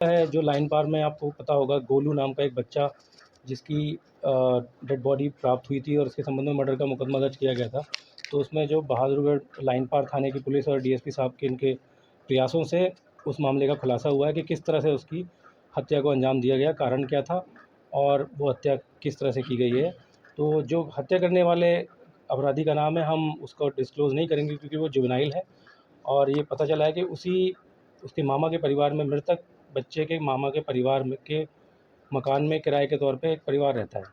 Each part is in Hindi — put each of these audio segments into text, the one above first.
है जो लाइन पार में आपको पता होगा गोलू नाम का एक बच्चा जिसकी डेड बॉडी प्राप्त हुई थी और उसके संबंध में मर्डर का मुकदमा दर्ज किया गया था। तो उसमें जो बहादुरगढ़ लाइन पार थाने की पुलिस और डीएसपी साहब के इनके प्रयासों से उस मामले का खुलासा हुआ है कि किस तरह से उसकी हत्या को अंजाम दिया गया, कारण क्या था और वो हत्या किस तरह से की गई है। तो जो हत्या करने वाले अपराधी का नाम है, हम उसको डिस्क्लोज़ नहीं करेंगे क्योंकि वो जुवेनाइल है। और ये पता चला है कि उसके मामा के परिवार में, मृतक बच्चे के मामा के परिवार में के मकान में किराए के तौर पे एक परिवार रहता है।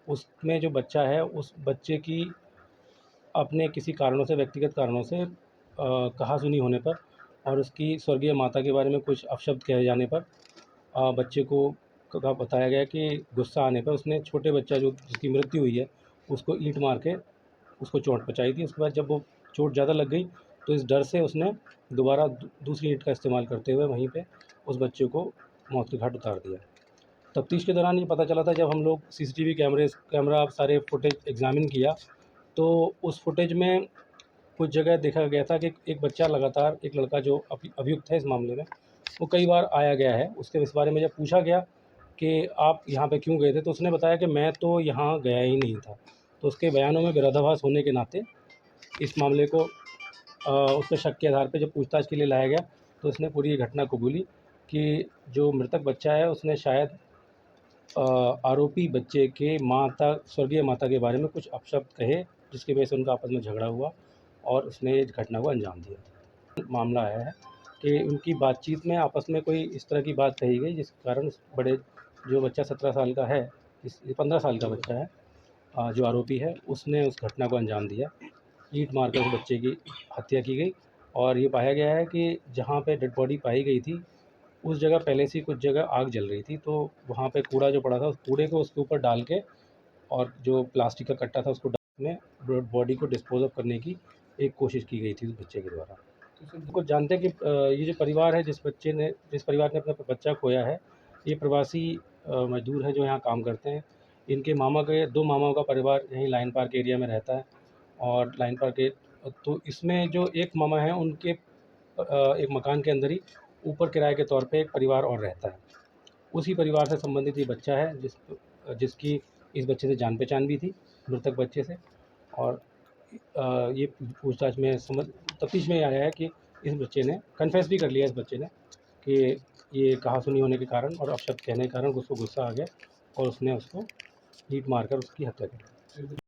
उसमें जो बच्चा है, उस बच्चे की अपने किसी कारणों से, व्यक्तिगत कारणों से कहा-सुनी होने पर और उसकी स्वर्गीय माता के बारे में कुछ अपशब्द कहे जाने पर बच्चे को बताया गया कि गुस्सा आने पर उसने छोटे बच्चा जो जिसकी मृत्यु हुई है, उसको ईंट मार के उसको चोट पहुँचाई थी। उसके बाद जब वो चोट ज़्यादा लग गई तो इस डर से उसने दोबारा दूसरी ईंट का इस्तेमाल करते हुए वहीं पे उस बच्चे को मौत के घाट उतार दिया। तफ्तीश के दौरान ये पता चला था, जब हम लोग सीसीटीवी कैमरा सारे फुटेज एग्ज़ामिन किया, तो उस फुटेज में कुछ जगह देखा गया था कि एक बच्चा लगातार, एक लड़का जो अभियुक्त है इस मामले में, वो कई बार आया गया है। उसके इस बारे में जब पूछा गया कि आप यहाँ पे क्यों गए थे, तो उसने बताया कि मैं तो यहाँ गया ही नहीं था। तो उसके बयानों में विरोधाभास होने के नाते इस मामले को उस पे शक के आधार पे जब पूछताछ के लिए लाया गया, तो उसने पूरी घटना कबूली कि जो मृतक बच्चा है उसने शायद आरोपी बच्चे के स्वर्गीय माता के बारे में कुछ अपशब्द कहे, जिसकी वजह से उनका आपस में झगड़ा हुआ और उसने इस घटना को अंजाम दिया। मामला आया है कि उनकी बातचीत में आपस में कोई इस तरह की बात कही गई जिसके कारण जो बच्चा 17 साल का है, 15 साल का बच्चा है, जो आरोपी है, उसने उस घटना को अंजाम दिया। ईंट मारकर उस बच्चे की हत्या की गई और ये पाया गया है कि जहाँ पे डेड बॉडी पाई गई थी, उस जगह पहले से ही कुछ जगह आग जल रही थी। तो वहाँ पे कूड़ा जो पड़ा था, उस कूड़े को उसके ऊपर डाल के और जो प्लास्टिक का कट्टा था उसको डाल में बॉडी को डिस्पोज़ ऑफ करने की एक कोशिश की गई थी उस बच्चे के द्वारा। कुछ जानते हैं कि ये जो परिवार है, जिस परिवार ने अपना बच्चा खोया है, ये प्रवासी मज़दूर हैं जो यहाँ काम करते हैं। इनके 2 मामाओं का परिवार यहीं लाइन पार्क एरिया में रहता है और लाइन पार्क तो इसमें जो एक मामा हैं उनके एक मकान के अंदर ही ऊपर किराए के तौर पे एक परिवार और रहता है। उसी परिवार से संबंधित ये बच्चा है जिसकी इस बच्चे से जान पहचान भी थी, मृतक बच्चे से। और ये पूछताछ में तफ्तीश में आया है कि इस बच्चे ने कन्फेस भी कर लिया, इस बच्चे ने, कि ये कहा-सुनी होने के कारण और अपशब्द कहने के कारण उसको गुस्सा आ गया और उसने उसको ईंट मारकर उसकी हत्या कर दी।